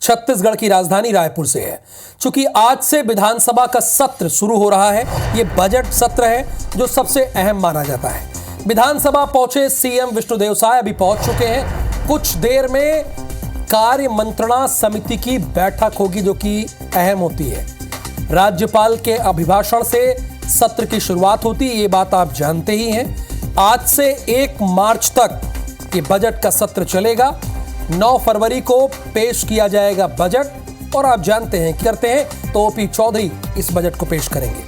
छत्तीसगढ़ की राजधानी रायपुर से है। चूंकि आज से विधानसभा का सत्र शुरू हो रहा है, ये बजट सत्र है जो सबसे अहम माना जाता है। विधानसभा पहुंचे सीएम विष्णुदेव साय अभी पहुंच चुके हैं। कुछ देर में कार्य मंत्रणा समिति की बैठक होगी जो कि अहम होती है। राज्यपाल के अभिभाषण से सत्र की शुरुआत होती है, ये बात आप जानते ही हैं। आज से 1 मार्च तक ये बजट का सत्र चलेगा। 9 फरवरी को पेश किया जाएगा बजट और आप जानते हैं करते हैं तो ओपी चौधरी इस बजट को पेश करेंगे।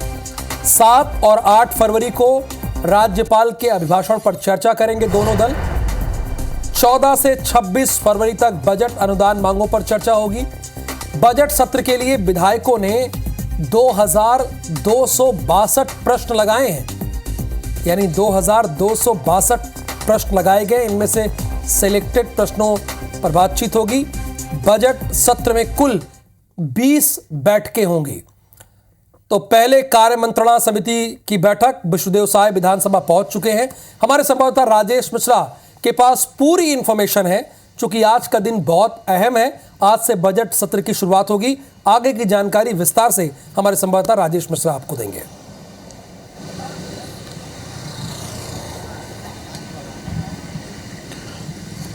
7 और 8 फरवरी को राज्यपाल के अभिभाषण पर चर्चा करेंगे दोनों दल। 14 से 26 फरवरी तक बजट अनुदान मांगों पर चर्चा होगी। बजट सत्र के लिए विधायकों ने 2262 प्रश्न लगाए हैं, यानी 2262 प्रश्न लगाए गए। इनमें से सिलेक्टेड प्रश्नों पर बातचीत होगी। बजट सत्र में कुल 20 बैठकें होंगी। तो पहले कार्य मंत्रणा समिति की बैठक, विष्णुदेव साय विधानसभा पहुंच चुके हैं। हमारे संवाददाता राजेश मिश्रा के पास पूरी इंफॉर्मेशन है। चूंकि आज का दिन बहुत अहम है, आज से बजट सत्र की शुरुआत होगी। आगे की जानकारी विस्तार से हमारे संवाददाता राजेश मिश्रा आपको देंगे।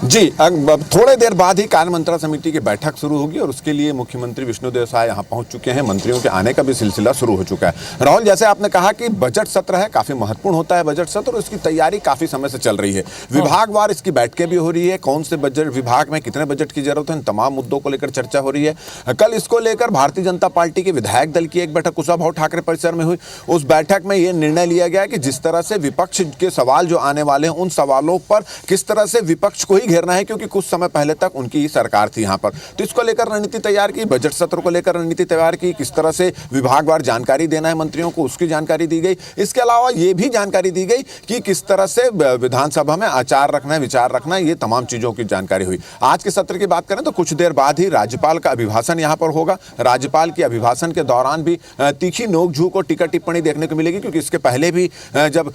जी, अब थोड़े देर बाद ही कार्य मंत्रणा समिति की बैठक शुरू होगी और उसके लिए मुख्यमंत्री विष्णुदेव साय यहां पहुंच चुके हैं। मंत्रियों के आने का भी सिलसिला शुरू हो चुका है। राहुल, जैसे आपने कहा कि बजट सत्र है, काफी महत्वपूर्ण होता है बजट सत्र और उसकी तैयारी काफी समय से चल रही है। विभागवार इसकी बैठकें भी हो रही है। कौन से बजट विभाग में कितने बजट की जरूरत है, इन तमाम मुद्दों को लेकर चर्चा हो रही है। कल इसको लेकर भारतीय जनता पार्टी के विधायक दल की एक बैठक कुशाभाऊ ठाकरे परिसर में हुई। उस बैठक में यह निर्णय लिया गया कि जिस तरह से विपक्ष के सवाल जो आने वाले हैं, उन सवालों पर किस तरह से विपक्ष को ही घेरना है, क्योंकि कुछ समय पहले तक उनकी ही सरकार थी यहां पर। तो इसको लेकर रणनीति तैयार की, बजट सत्र को लेकर रणनीति तैयार की, किस तरह से विभागवार जानकारी देना है मंत्रियों को, उसकी जानकारी दी गई। इसके अलावा यह भी जानकारी दी गई कि किस तरह से विधानसभा में आचार रखना है, विचार रखना है, ये तमाम चीजों की जानकारी हुई। आज के सत्र की बात करें तो कुछ देर बाद ही राज्यपाल का अभिभाषण यहां पर होगा। राज्यपाल के अभिभाषण के दौरान भी तीखी नोक-झोंक और टीका टिप्पणी देखने को मिलेगी, क्योंकि इसके पहले भी जब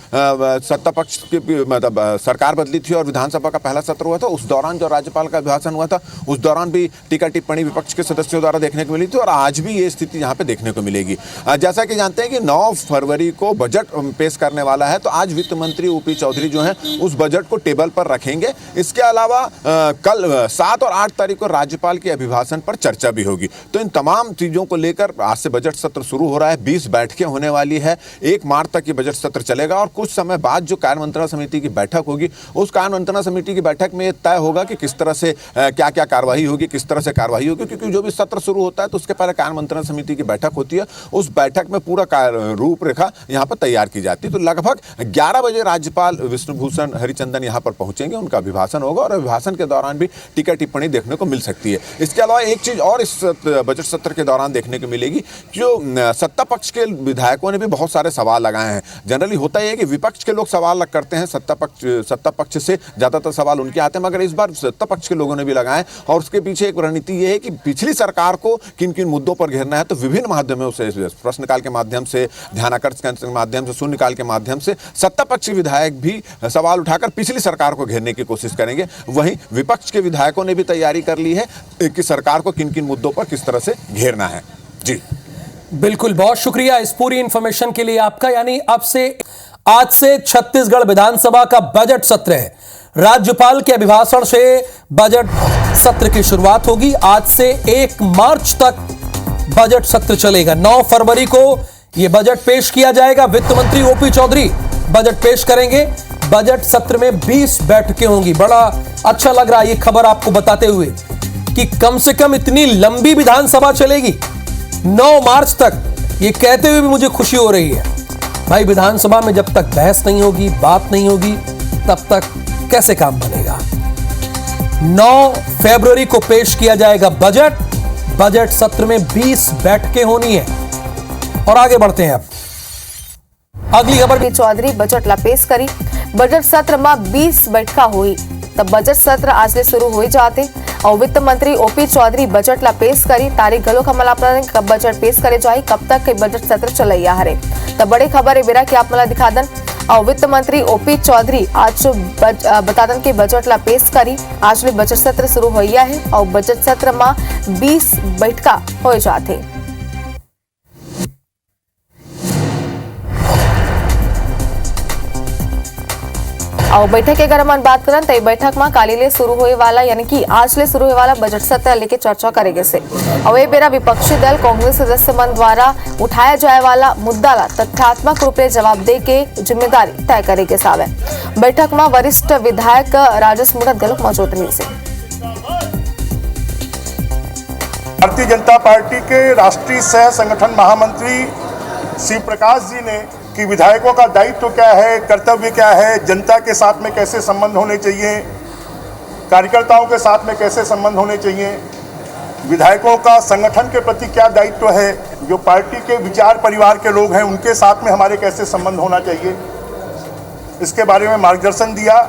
सत्ता पक्ष की मतलब सरकार बदली थी और विधानसभा का पहला सत्र हुआ था, उस दौरान जो राज्यपाल का अभिभाषण हुआ था, उस दौरान भी टीका टिप्पणी विपक्ष के सदस्यों द्वारा देखने को मिली थी और आज भी ये स्थिति यहां पे देखने को मिलेगी। जैसा कि जानते हैं कि 9 फरवरी को बजट पेश करने वाला है, तो आज वित्त मंत्री ओपी चौधरी जो हैं उस बजट को टेबल पर रखेंगे। इसके अलावा कल 7 और 8 तारीख को राज्यपाल के अभिभाषण पर चर्चा भी होगी। तो इन तमाम चीजों को लेकर आज से बजट सत्र शुरू हो रहा है। 20 बैठकें होने वाली है। 1 मार्च तक ये बजट सत्र चलेगा और कुछ समय बाद जो कार्य मंत्रणा समिति की बैठक होगी, उस कार्य मंत्रणा समिति की बैठक में तय होगा कि किस तरह से क्या क्या कार्रवाई होगी, किस तरह से कार्रवाई होगी, क्योंकि जो भी सत्र शुरू होता है तो उसके पहले कार्य मंत्रणा समिति की बैठक होती है। उस बैठक में पूरा रूपरेखा यहां पर तैयार की जाती है। तो लगभग 11 बजे राज्यपाल विष्णुभूषण हरिचंदन यहां पर पहुंचेंगे, उनका अभिभाषण होगा और अभिभाषण के दौरान भी टीका टिप्पणी देखने को मिल सकती है। इसके अलावा एक चीज और इस बजट सत्र के दौरान देखने को मिलेगी, जो सत्ता पक्ष के विधायकों ने भी बहुत सारे सवाल लगाए हैं। जनरली होता है कि विपक्ष के लोग सवाल करते हैं, सत्ता पक्ष से ज्यादातर सवाल उनके आते हैं, मगर इस बार सत्ता पक्ष के लोगों ने भी लगाए और उसके पीछे एक रणनीति यह है कि पिछली सरकार को किन किन मुद्दों पर घेरना है। तो विभिन्न माध्यमों से, प्रश्नकाल के माध्यम से, ध्यानाकर्षण के माध्यम से, शून्यकाल के माध्यम से सत्ता पक्षी विधायक भी सवाल उठाकर पिछली सरकार को घेरने की कोशिश करेंगे। वहीं विपक्ष के विधायकों ने भी तैयारी कर ली है कि सरकार को किन किन मुद्दों पर किस तरह से घेरना है। जी बिल्कुल, बहुत शुक्रिया इस पूरी इंफॉर्मेशन के लिए आपका। यानी आज से छत्तीसगढ़ विधानसभा का बजट सत्र है। राज्यपाल के अभिभाषण से बजट सत्र की शुरुआत होगी। आज से 1 मार्च तक बजट सत्र चलेगा। 9 फरवरी को यह बजट पेश किया जाएगा। वित्त मंत्री ओपी चौधरी बजट पेश करेंगे। बजट सत्र में 20 बैठकें होंगी। बड़ा अच्छा लग रहा है ये खबर आपको बताते हुए कि कम से कम इतनी लंबी विधानसभा चलेगी 9 मार्च तक। ये कहते हुए भी मुझे खुशी हो रही है। भाई, विधानसभा में जब तक बहस नहीं होगी, बात नहीं होगी, तब तक कैसे काम बनेगा। 9 फरवरी को पेश किया जाएगा बजट सत्र में 20 बैठकें होनी है। और आगे बढ़ते हैं अब अगली खबर। चौधरी बजट ला पेश करी। बजट सत्र में 20 बैठका हुई। तब बजट सत्र आज से शुरू हो जाते और वित्त मंत्री ओपी चौधरी बजट ला पेश करी। तारीख गलो कमला कब बजट पेश करे जाए, कब तक बजट सत्र चलैया हरे। तब बड़ी खबर है बेरा कि आप मला दिखा दन। और वित्त मंत्री ओपी चौधरी आज बता दें कि बजट ला पेश करी। आज भी बजट सत्र शुरू हो गया है और बजट सत्र में 20 बैठका हो जाते। और बैठक के अगर हम बात करें तो बैठक में काली शुरू होने वाला यानी कि आज ले शुरू होने वाला बजट सत्र लेके चर्चा करेंगे से। और ये बेरा विपक्षी दल कांग्रेस सदस्य मन द्वारा उठाया जाए वाला मुद्दा ला तथ्यात्मक रूप से जवाब दे के जिम्मेदारी तय करेंगे सावे। बैठक में वरिष्ठ विधायक राजेश मूणत गलत मौजूद रही से। भारतीय जनता पार्टी के राष्ट्रीय सह संगठन महामंत्री शिव प्रकाश जी ने कि विधायकों का दायित्व क्या है, कर्तव्य क्या है, जनता के साथ में कैसे संबंध होने चाहिए, कार्यकर्ताओं के साथ में कैसे संबंध होने चाहिए, विधायकों का संगठन के प्रति क्या दायित्व है, जो पार्टी के विचार परिवार के लोग हैं उनके साथ में हमारे कैसे संबंध होना चाहिए, इसके बारे में मार्गदर्शन दिया।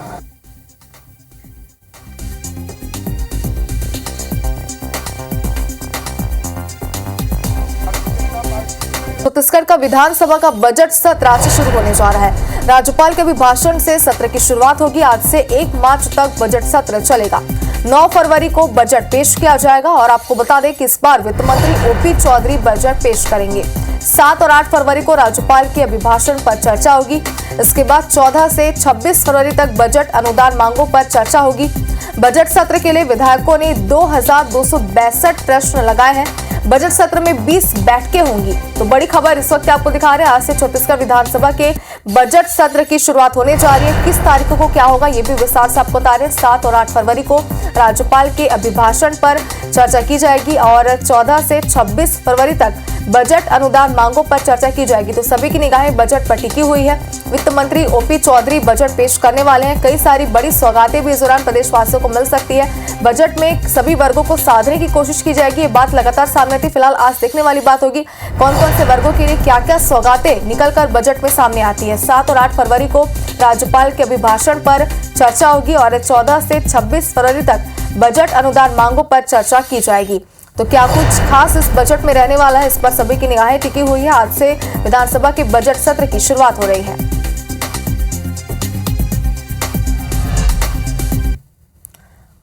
छत्तीसगढ़ का विधानसभा का बजट सत्र आज से शुरू होने जा रहा है। राज्यपाल के अभिभाषण से सत्र की शुरुआत होगी। आज से 1 मार्च तक बजट सत्र चलेगा। 9 फरवरी को बजट पेश किया जाएगा और आपको बता दें कि इस बार वित्त मंत्री ओपी चौधरी बजट पेश करेंगे। 7 और 8 फरवरी को राज्यपाल के अभिभाषण पर चर्चा होगी। इसके बाद 14 से 26 फरवरी तक बजट अनुदान मांगों पर चर्चा होगी। बजट सत्र के लिए विधायकों ने 2262 प्रश्न लगाए हैं। बजट सत्र में 20 बैठकें होंगी। तो बड़ी खबर इस वक्त आपको दिखा रहे हैं। आज से छत्तीसगढ़ विधानसभा के बजट सत्र की शुरुआत होने जा रही है। किस तारीख को क्या होगा ये भी विस्तार से आपको बता रहे हैं। 7 और 8 फरवरी को राज्यपाल के अभिभाषण पर चर्चा की जाएगी और 14 से 26 फरवरी तक बजट अनुदान मांगों पर चर्चा की जाएगी। तो सभी की निगाहें बजट पर टिकी हुई है। वित्त मंत्री ओपी चौधरी बजट पेश करने वाले हैं। कई सारी बड़ी सौगातें भी इस दौरान प्रदेशवासियों को मिल सकती है। बजट में सभी वर्गों को साधने की कोशिश की जाएगी। ये बात लगातार सामने आती। फिलहाल आज देखने वाली बात होगी कौन कौन से वर्गों के लिए क्या क्या सौगातें निकलकर बजट में सामने आती है। 7 और 8 फरवरी को राज्यपाल के अभिभाषण पर चर्चा होगी और 14 से 26 फरवरी तक बजट अनुदान मांगों पर चर्चा की जाएगी। तो क्या कुछ खास इस बजट में रहने वाला है, इस पर सभी की निगाहें टिकी हुई है। आज से विधानसभा के बजट सत्र की शुरुआत हो रही है।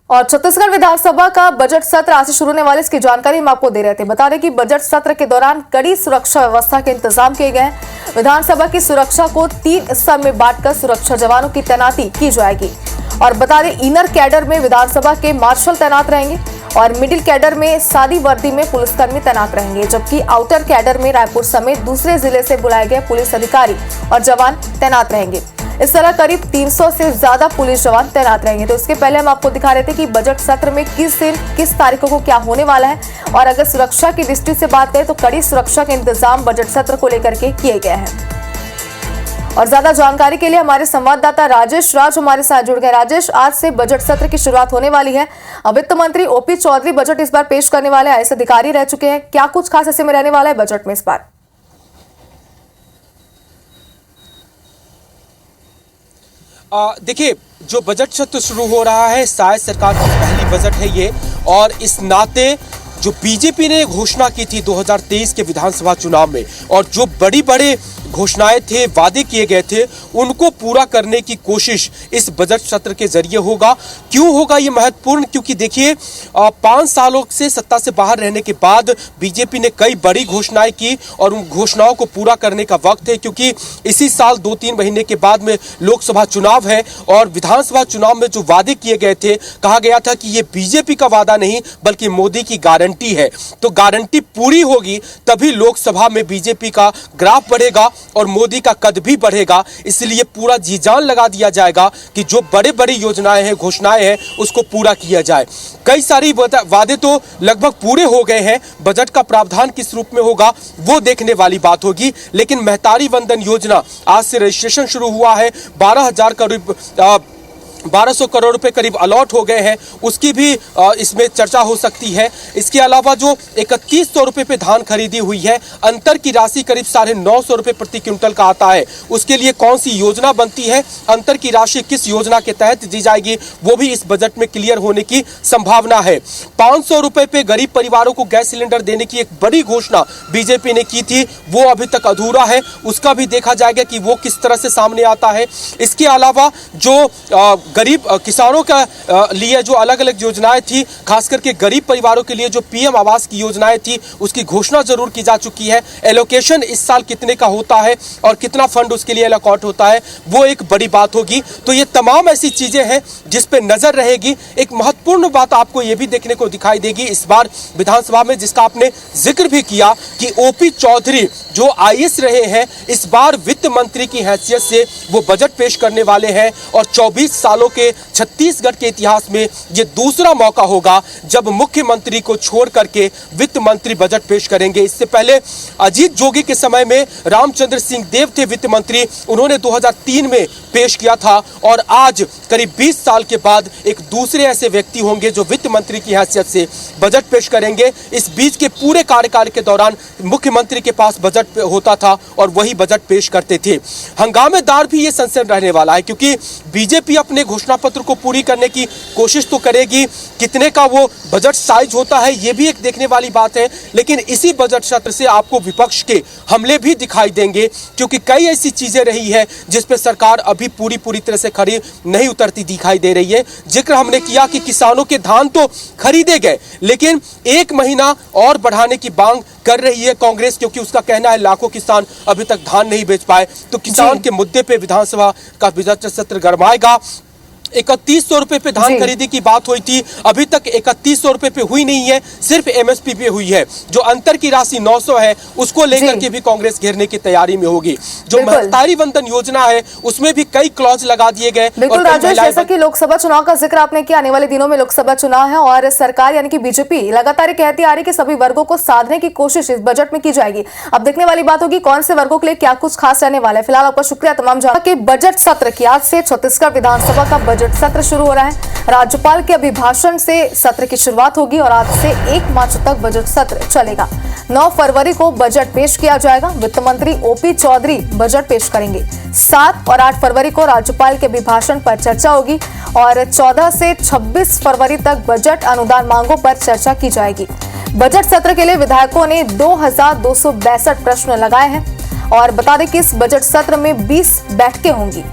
और छत्तीसगढ़ विधानसभा का बजट सत्र आज से शुरू होने वाले इसकी जानकारी हम आपको दे रहे थे। बता दें कि बजट सत्र के दौरान कड़ी सुरक्षा व्यवस्था के इंतजाम किए गए हैं। विधानसभा की सुरक्षा को 3 स्तंभ में बांटकर सुरक्षा जवानों की तैनाती की जाएगी। और बता दें इनर कैडर में विधानसभा के मार्शल तैनात रहेंगे और मिडिल कैडर में सादी वर्दी में पुलिसकर्मी तैनात रहेंगे, जबकि आउटर कैडर में रायपुर समेत दूसरे जिले से बुलाए गए पुलिस अधिकारी और जवान तैनात रहेंगे। इस तरह करीब 300 से ज्यादा पुलिस जवान तैनात रहेंगे। तो इसके पहले हम आपको दिखा रहे थे कि बजट सत्र में किस दिन किस तारीखों को क्या होने वाला है। और अगर सुरक्षा की दृष्टि से बात करें तो कड़ी सुरक्षा के इंतजाम बजट सत्र को लेकर के किए गए हैं। और ज्यादा जानकारी के लिए हमारे संवाददाता राजेश राज हमारे साथ जुड़ गए। राजेश, आज से बजट सत्र की शुरुआत होने वाली है। वित्त मंत्री ओपी चौधरी बजट इस बार पेश करने वाले आईएएस अधिकारी रह चुके हैं। क्या कुछ खास ऐसे में रहने वाला है बजट में इस बार? देखिए, जो बजट सत्र शुरू हो रहा है शायद सरकार की पहली बजट है ये, और इस नाते जो बीजेपी ने घोषणा की थी 2023 के विधानसभा चुनाव में और जो बड़ी घोषणाएं थे, वादे किए गए थे, उनको पूरा करने की कोशिश इस बजट सत्र के जरिए होगा। क्यों होगा ये महत्वपूर्ण? क्योंकि देखिए 5 सालों से सत्ता से बाहर रहने के बाद बीजेपी ने कई बड़ी घोषणाएं की और उन घोषणाओं को पूरा करने का वक्त है, क्योंकि इसी साल 2-3 महीने के बाद में लोकसभा चुनाव है और विधानसभा चुनाव में जो वादे किए गए थे, कहा गया था कि ये बीजेपी का वादा नहीं बल्कि मोदी की गारंटी है। तो गारंटी पूरी होगी तभी लोकसभा में बीजेपी का ग्राफ बढ़ेगा और मोदी का कद भी बढ़ेगा। इसलिए पूरा जी जान लगा दिया जाएगा कि जो बड़ी योजनाएं हैं, घोषणाएं हैं, उसको पूरा किया जाए। कई सारी वादे तो लगभग पूरे हो गए हैं। बजट का प्रावधान किस रूप में होगा वो देखने वाली बात होगी। लेकिन महतारी वंदन योजना आज से रजिस्ट्रेशन शुरू हुआ है। 12,000 करोड़ 1200 करोड़ रुपए करीब अलॉट हो गए हैं, उसकी भी इसमें चर्चा हो सकती है। इसके अलावा जो 3100 रुपए पे धान खरीदी हुई है, अंतर की राशि करीब 950 रुपए प्रति क्विंटल का आता है, उसके लिए कौन सी योजना बनती है, अंतर की राशि किस योजना के तहत दी जाएगी, वो भी इस बजट में क्लियर होने की संभावना है। 500 रुपए पे गरीब परिवारों को गैस सिलेंडर देने की एक बड़ी घोषणा बीजेपी ने की थी, वो अभी तक अधूरा है, उसका भी देखा जाएगा कि वो किस तरह से सामने आता है। इसके अलावा जो गरीब किसानों का लिए जो अलग अलग योजनाएं थी, खास करके गरीब परिवारों के लिए जो पीएम आवास की योजनाएं थी, उसकी घोषणा जरूर की जा चुकी है। एलोकेशन इस साल कितने का होता है और कितना फंड उसके लिए अलॉट होता है, वो एक बड़ी बात होगी। तो ये तमाम ऐसी चीजें हैं जिस पे नजर रहेगी। एक महत्वपूर्ण बात आपको ये भी देखने को दिखाई देगी इस बार विधानसभा में, जिसका आपने जिक्र भी किया कि ओपी चौधरी जो आईएएस रहे हैं, इस बार वित्त मंत्री की हैसियत से वो बजट पेश करने वाले हैं और 24 सालों के छत्तीसगढ़ के इतिहास में ये दूसरा मौका होगा जब मुख्यमंत्री को छोड़ करके वित्त मंत्री बजट पेश करेंगे। इससे पहले अजीत जोगी के समय में रामचंद्र सिंह देव थे वित्त मंत्री, उन्होंने 2003 में पेश किया था और आज करीब 20 साल के बाद एक दूसरे ऐसे व्यक्ति होंगे जो वित्त मंत्री की हैसियत से बजट पेश करेंगे। इस बीच के पूरे कार्यकाल के दौरान मुख्यमंत्री के पास बजट होता था और वही बजट पेश करते थे। हंगामेदार भी ये सनसनी रहने वाला है क्योंकि बीजेपी अपने घोषणा पत्र को पूरी करने की कोशिश तो करेगी, कितने का वो बजट साइज होता है ये भी एक देखने वाली बात है, लेकिन इसी बजट सत्र से आपको विपक्ष के हमले भी दिखाई देंगे क्योंकि कई ऐसी चीजें रही है जिस पे सरकार अभी पूरी तरह से खरी नहीं उतरती दिखाई दे रही है। जिक्र हमने किया कि किसानों के धान तो खरीदे गए, लेकिन 1 महीना और बढ़ाने की मांग कर रही है कांग्रेस, क्योंकि उसका कहना है लाखों किसान अभी तक धान नहीं बेच पाए। तो किसान के मुद्दे पे विधानसभा का बजट सत्र गरमाएगा। 3100 रुपए पे धान खरीदी की बात हुई थी, अभी तक 3100 रुपए पे हुई नहीं है, सिर्फ एमएसपी पे हुई है। जो अंतर की राशि 900 है उसको लेकर के भी कांग्रेस घेरने की तैयारी में होगी। जो महतारी वंदन योजना है उसमें भी कई क्लॉज लगा दिए गए। बिल्कुल राजेश, जैसा कि लोकसभा चुनाव का जिक्र आपने किया, आने वाले दिनों में लोकसभा चुनाव है और सरकार यानी कि बीजेपी लगातार कहती आ रही कि सभी वर्गों को साधने की कोशिश इस बजट में की जाएगी। अब देखने वाली बात होगी कौन से वर्गों के लिए क्या कुछ खास रहने वाला है। फिलहाल आपका शुक्रिया तमाम जानकारी के। बजट सत्र की आज से छत्तीसगढ़ विधानसभा का बजट सत्र शुरू हो रहा है। राज्यपाल के अभिभाषण से सत्र की शुरुआत होगी और आज से 1 मार्च तक बजट सत्र चलेगा। 9 फरवरी को बजट पेश किया जाएगा। वित्त मंत्री ओपी चौधरी बजट पेश करेंगे। 7 और 8 फरवरी को राज्यपाल के अभिभाषण पर चर्चा होगी और 14 से 26 फरवरी तक बजट अनुदान मांगों पर चर्चा की जाएगी। बजट सत्र के लिए विधायकों ने 2262 प्रश्न लगाए हैं और बता दें कि इस बजट सत्र में 20 बैठकें होंगी।